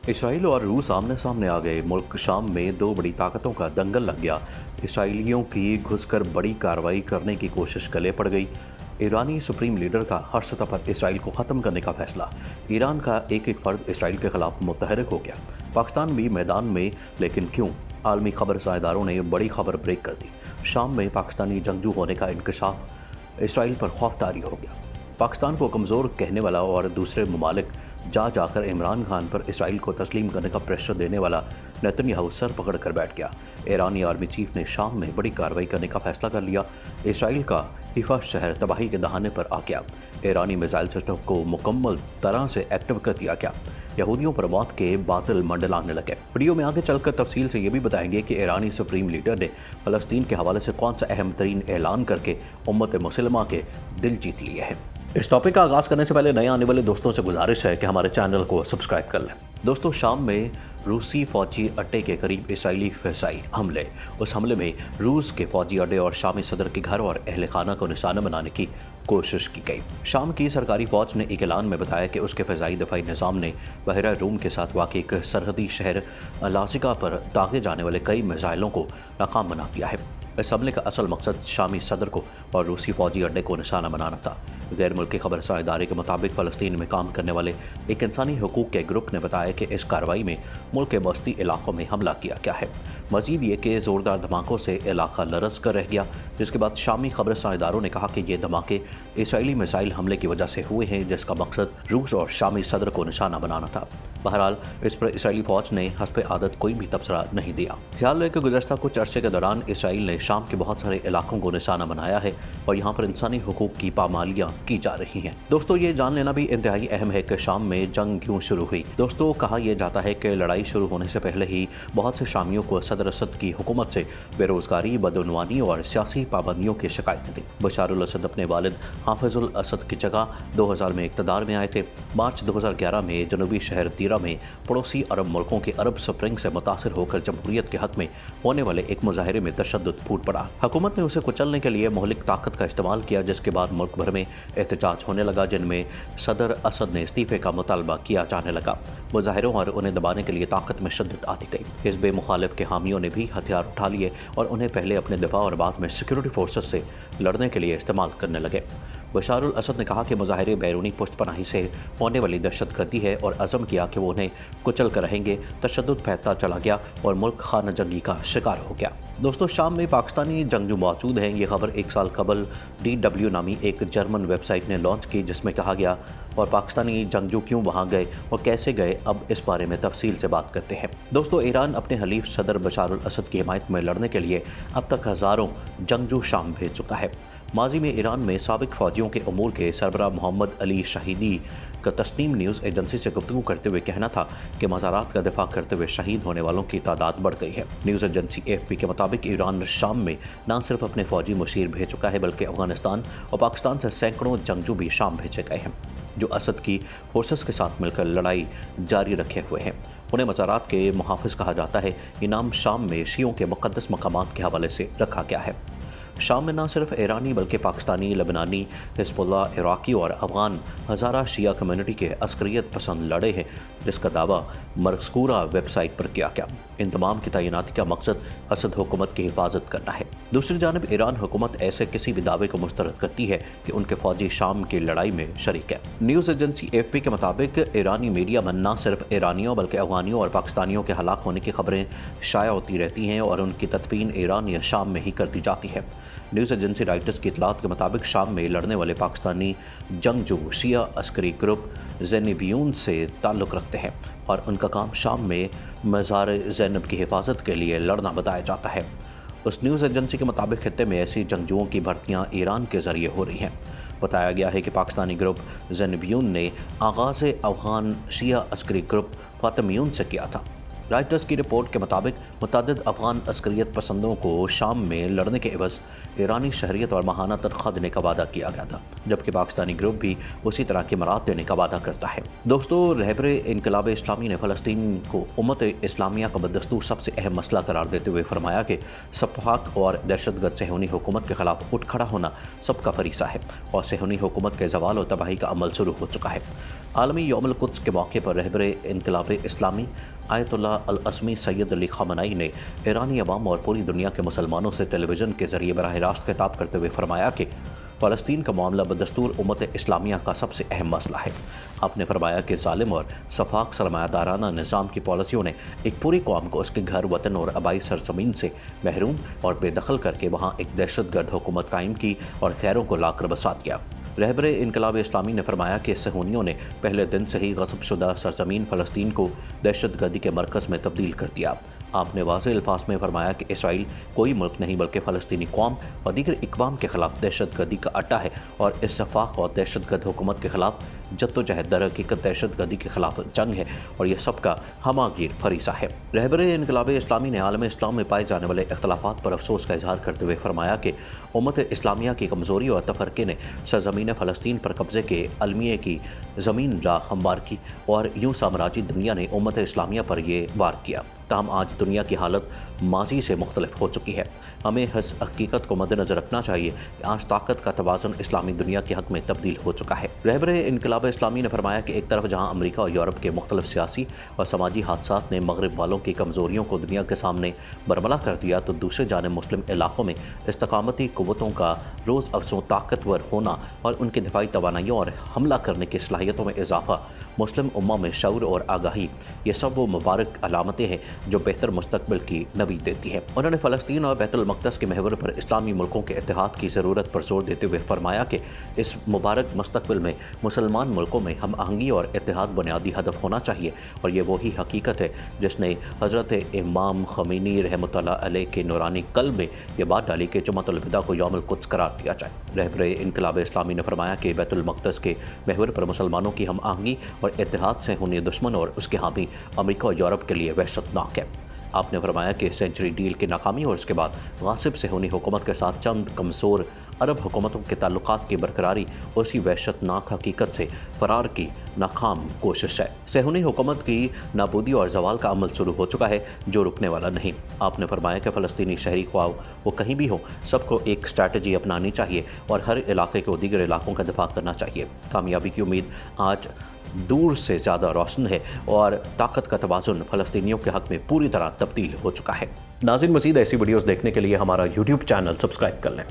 Israel और रूस आमने सामने आ गए। मुल्क शाम में दो बड़ी ताकतों का दंगल लग गया। इसराइलियों की घुसकर बड़ी कार्रवाई करने की कोशिश गले पड़ गई। ईरानी सुप्रीम लीडर का हर सतह पर इसराइल को ख़त्म करने का फैसला। ईरान का एक एक फर्द इसराइल के खिलाफ मुतहरक हो गया। पाकिस्तान भी मैदान में, लेकिन क्यों? आलमी खबर साझेदारों ने बड़ी खबर ब्रेक कर दी। शाम में पाकिस्तानी जंगजू होने का इंकशाफ। इसराइल पर खौफतारी हो गया। पाकिस्तान को कमज़ोर कहने वाला और दूसरे ममालिक जाकर इमरान खान पर इसराइल को तस्लीम करने का प्रेशर देने वाला नेतन्याहू सर पकड़ कर बैठ गया। ईरानी आर्मी चीफ ने शाम में बड़ी कार्रवाई करने का फैसला कर लिया। इसराइल का हिफा शहर तबाही के दहाने पर आ गया। ईरानी मिसाइल सिस्टम को मुकम्मल तरह से एक्टिव कर दिया गया। यहूदियों पर मौत के बादल मंडलाने लगे। वीडियो में आगे चलकर तफसील से ये भी बताएंगे कि ईरानी सुप्रीम लीडर ने फ़लस्तीन के हवाले से कौन सा अहम तरीन ऐलान करके उम्मत मुसलमा के दिल जीत लिए हैं। इस टॉपिक का आगाज़ करने से पहले नए आने वाले दोस्तों से गुजारिश है कि हमारे चैनल को सब्सक्राइब कर लें। दोस्तों, शाम में रूसी फौजी अड्डे के करीब इसराइली फ़िज़ाई हमले। उस हमले में रूस के फौजी अड्डे और शामी सदर के घर और अहल खाना को निशाना बनाने की कोशिश की गई। शाम की सरकारी फौज ने एक ऐलान में बताया कि उसके फ़िज़ाई दफाई निज़ाम ने बहरा रूम के साथ वाक़ एक सरहदी शहर लाज़िका पर दागे जाने वाले कई मिसाइलों को नाकाम बना दिया है। इस हमले का असल मकसद शामी सदर को और रूसी फौजी अड्डे को निशाना बनाना था। गैर मुल्की खबर साझेदारी के मुताबिक फ़लस्तीन में काम करने वाले एक इंसानी हकूक़ के ग्रुप ने बताया कि इस कार्रवाई में मुल्क के बस्ती इलाकों में हमला किया गया है। मज़ीद ये कि ज़ोरदार धमाकों से इलाका लरज़ कर रह गया, जिसके बाद शामी खबर साझेदारों ने कहा कि ये धमाके इसराइली मिसाइल हमले की वजह से हुए हैं, जिसका मकसद रूस और शामी सदर को निशाना बनाना था। बहरहाल, इस पर इसराइली फ़ौज ने हस्ब आदत कोई भी तबसरा नहीं दिया। ख्याल है कि गुज़श्ता कुछ अरसे के दौरान इसराइल ने शाम के बहुत सारे इलाकों को निशाना बनाया है और यहाँ पर इंसानी हुकूक की पामालियाँ की जा रही हैं। दोस्तों, ये जान लेना भी इंतहाई अहम है कि शाम में जंग क्यों शुरू हुई। दोस्तों, कहा यह जाता है कि लड़ाई शुरू होने से पहले ही बहुत से शामियों को सदर असद की हुकूमत से बेरोजगारी, बदउनवानी और सियासी पाबंदियों की शिकायतें थी। बशारुल असद अपने वालिद हाफिजुल असद की जगह 2000 में इक़्तिदार में आए थे। मार्च 2011 में जनूबी शहर दीरा में पड़ोसी अरब मुल्कों के अरब स्प्रिंग से मुतासिर होकर जमहूरियत के हक में होने वाले एक मुजाहरे में तशद्दुद फूट पड़ा। हुकूमत ने उसे कुचलने के लिए मोहलिक ताकत का इस्तेमाल किया, जिसके बाद मुल्क भर में एहतजाज होने लगा, जिनमें सदर असद ने इस्तीफे का मुतालबा किया जाने लगा। मुजाहिरों और उन्हें दबाने के लिए ताकत में शिद्दत आती गई। हिज़्ब मुखालिफ के हामियों ने भी हथियार उठा लिए और उन्हें पहले अपने दिफा और बाद में सिक्योरिटी फोर्सेस से लड़ने के लिए इस्तेमाल करने लगे। बशारुल असद ने कहा कि मुजाहिरे बैरूनी पुष्टपनाही से होने वाली दहशतगर्दी है और अज़म किया कि वो उन्हें कुचल कर रहेंगे। तशद्दुद फैलता चला गया और मुल्क खाना जंगी का शिकार हो गया। दोस्तों, शाम में पाकिस्तानी जंगजू मौजूद हैं। ये खबर एक साल कबल DW नामी एक जर्मन वेबसाइट ने लॉन्च की, जिसमें कहा गया और पाकिस्तानी जंगजू क्यों वहाँ गए और कैसे गए, अब इस बारे में तफसील से बात करते हैं। दोस्तों, ईरान अपने हलीफ सदर बशारुल असद की हिमायत में लड़ने के लिए अब तक हज़ारों जंगजू शाम भेज चुका है। माजी में ईरान में साबिक फ़ौजियों के अमूर के सरबराह मोहम्मद अली शाहिदी का तस्नीम न्यूज़ एजेंसी से गुफ्तगू करते हुए कहना था कि मज़ारात का दिफा करते हुए शहीद होने वालों की तादाद बढ़ गई है। न्यूज़ एजेंसी AFP के मुताबिक ईरान शाम में न सिर्फ अपने फ़ौजी मुशीर भेज चुका है, बल्कि अफगानिस्तान और पाकिस्तान से सैकड़ों जंगजू भी शाम भेजे गए हैं, जो असद की फोर्सेस के साथ मिलकर लड़ाई जारी रखे हुए हैं। उन्हें मज़ारात के मुहाफ़िज़ कहा जाता है। ये नाम शाम में शियों के मुक़द्दस मकामात के हवाले से रखा गया है। शाम में न सिर्फ ईरानी बल्कि पाकिस्तानी, लेबनानी, हिज़्बुल्लाह, इराकी और अफ़गान हज़ारा शिया कम्युनिटी के अस्करियत पसंद लड़े हैं, जिसका दावा मज़कूरा वेबसाइट पर किया गया। इन तमाम की तैनाती का मकसद असद हुकूमत की हिफाजत करना है। दूसरी जानब ईरान हुकूमत ऐसे किसी भी दावे को मुस्तरद करती है कि उनके फ़ौजी शाम की लड़ाई में शरीक है। न्यूज़ एजेंसी AFP के मुताबिक ईरानी मीडिया में न सिर्फ ईरानियों बल्कि अफ़गानियों और पाकिस्तानियों के हलाक होने की खबरें शाया होती रहती हैं और उनकी तदफीन ईरान या शाम में ही कर दी जाती है। न्यूज़ एजेंसी राइटर्स की इतलात के मुताबिक शाम में लड़ने वाले पाकिस्तानी जंगजू शिया अस्करी ग्रुप ज़ैनबियून से ताल्लुक़ रखते हैं और उनका काम शाम में मज़ार ज़ैनब की हिफाजत के लिए लड़ना बताया जाता है। उस न्यूज़ एजेंसी के मुताबिक खित्ते में ऐसी जंगजुओं की भर्तियाँ ईरान के ज़रिए हो रही हैं। बताया गया है कि पाकिस्तानी ग्रुप ज़ैनबियून ने आगाज़ अफ़गान शिया अस्करी ग्रुप फ़ातिमियून से किया था। रॉयटर्स की रिपोर्ट के मुताबिक मुतअद्दिद अफगान अस्करियत पसंदों को शाम में लड़ने के एवज ईरानी शहरियत और माहाना तनख्वाह देने का वादा किया गया था, जबकि पाकिस्तानी ग्रुप भी उसी तरह की मराद देने का वादा करता है। दोस्तों, रहबरे इनकलाब इस्लामी ने फ़लस्तीन को उम्मत इस्लामिया का बदस्तूर सबसे अहम मसला करार देते हुए फरमाया कि सफाक और दहशतगर्द सेहूनी हुकूमत के खिलाफ उठ खड़ा होना सबका फरीसा है और सेहूनी हुकूमत के ज़वाल और तबाही का अमल शुरू हो चुका है। आलमी यौमुल कुद्स के मौके पर रहबरे इनकलाब इस्लामी आयतुल्लाह अल अस्मी सैयद अली ख़ामनेई ने ईरानी अवाम और पूरी दुनिया के मुसलमानों से टेलीविज़न के ज़रिए बराह रास्त खिताब करते हुए फरमाया कि फ़लस्तीन का मामला बदस्तूर उम्मत इस्लामिया का सबसे अहम मसला है। आपने फरमाया कि ज़ालिम और सफाक सरमायादाराना निज़ाम की पॉलिसियों ने एक पूरी कौम को उसके घर, वतन और आबाई सरजमीन से महरूम और बेदखल करके वहाँ एक दहशतगर्द हुकूमत कायम की और खैरों को लाकर बसा दिया। रहबरे इनकलाब इस्लामी ने फरमाया कि सहूनियों ने पहले दिन से ही गस्बशुदा सरजमीन फ़लस्तीन को दहशतगर्दी के मरकज़ में तब्दील कर दिया। आपने वाज़ेह अल्फाज में फरमाया कि इसराइल कोई मुल्क नहीं बल्कि फ़लस्तीनी कौम और दीगर इक़वाम के ख़िलाफ़ दहशतगर्दी का अड्डा है और इस सफाक और दहशतगर्द हुकूमत के ख़िलाफ़ जद्दोजहद दर हकीकत दहशतगर्दी के ख़िलाफ़ जंग है और यह सबका हमागीर फरीसा है। रहबरे इनकलाब इस्लामी ने आलम इस्लाम में पाए जाने वाले इख्तलाफात पर अफसोस का इजहार करते हुए फरमाया कि उम्मत इस्लामिया की कमज़ोरी और तफरके ने सरज़मीन फ़लस्तीन पर कब्ज़े के अलमिए की ज़मीन राह हमवार की और यूँ साम्राज्यी दुनिया ने उम्मत इस्लामिया पर यह वार किया। ताहम आज दुनिया की हालत माजी से मुख्तलिफ हो चुकी है। हमें इस हकीकत को मद्देनज़र रखना चाहिए कि आज ताकत का तवाज़ुन इस्लामी दुनिया के हक़ में तब्दील हो चुका है। रहबरे इनकलाब इस्लामी ने फरमाया कि एक तरफ जहाँ अमरीका और यूरोप के मुख्तलिफ सियासी और समाजी हादसात ने मगरब वालों की कमज़ोरियों को दुनिया के सामने बरमला कर दिया, तो दूसरे जानिब मुस्लिम इलाक़ों में इस्तकामती क़ुव्वतों का रोज़ अफज़ों ताकतवर होना और उनकी दिफाई तवानाइयों और हमला करने की सलाहियतों में इजाफ़ा, मुस्लिम उम्मा में शऊर और आगाही, ये सब वो मुबारक अलामतें हैं जो बेहतर मुस्तकबिल की नवीद देती है। उन्होंने फ़लस्तीन और बैतुल मक़दस के महवर पर इस्लामी मुल्कों के इत्तेहाद की ज़रूरत पर जोर देते हुए फरमाया कि इस मुबारक मुस्तकबिल में मुसलमान मुल्कों में हम आहंगी और इत्तेहाद बुनियादी हदफ होना चाहिए और ये वही हकीकत है जिसने हज़रत इमाम ख़मीनी रहमतुल्लाह अलैह के नूरानी कल्ब में ये बात डाली कि जुम्मतुल विदा को यौमुल कुद्स करार दिया जाए। रहबरे इनकलाब इस्लामी ने फरमाया कि बैतुल मक़दस के महवर पर मुसलमानों की हम आहंगी और इत्तेहाद से होने दुश्मन और उसके हामी अमरीका और यूरोप के लिए वहशतनाक है। आपने फरमाया कि सेंचुरी डील की नाकामी और उसके बाद गासिब सेहूनी हुकूमत के साथ चंद कमज़ोर अरब हुकूमतों के ताल्लुकात की बरकरारी उसी वहशतनाक हकीकत से फरार की नाकाम कोशिश है। सेहूनी हुकूमत की नाबूदी और जवाल का अमल शुरू हो चुका है जो रुकने वाला नहीं। आपने फरमाया कि फ़लस्तीनी शहरी ख्वाह वो कहीं भी हो, सबको एक स्ट्रैटेजी अपनानी चाहिए और हर इलाके को दीगर इलाकों का दिफा करना चाहिए। कामयाबी की उम्मीद आज दूर से ज़्यादा रोशन है और ताकत का तवाज़ुन फ़लस्तीनियों के हक़ में पूरी तरह तब्दील हो चुका है। नाज़रीन, मज़ीद ऐसी वीडियोज़ देखने के लिए हमारा YouTube चैनल सब्सक्राइब कर लें।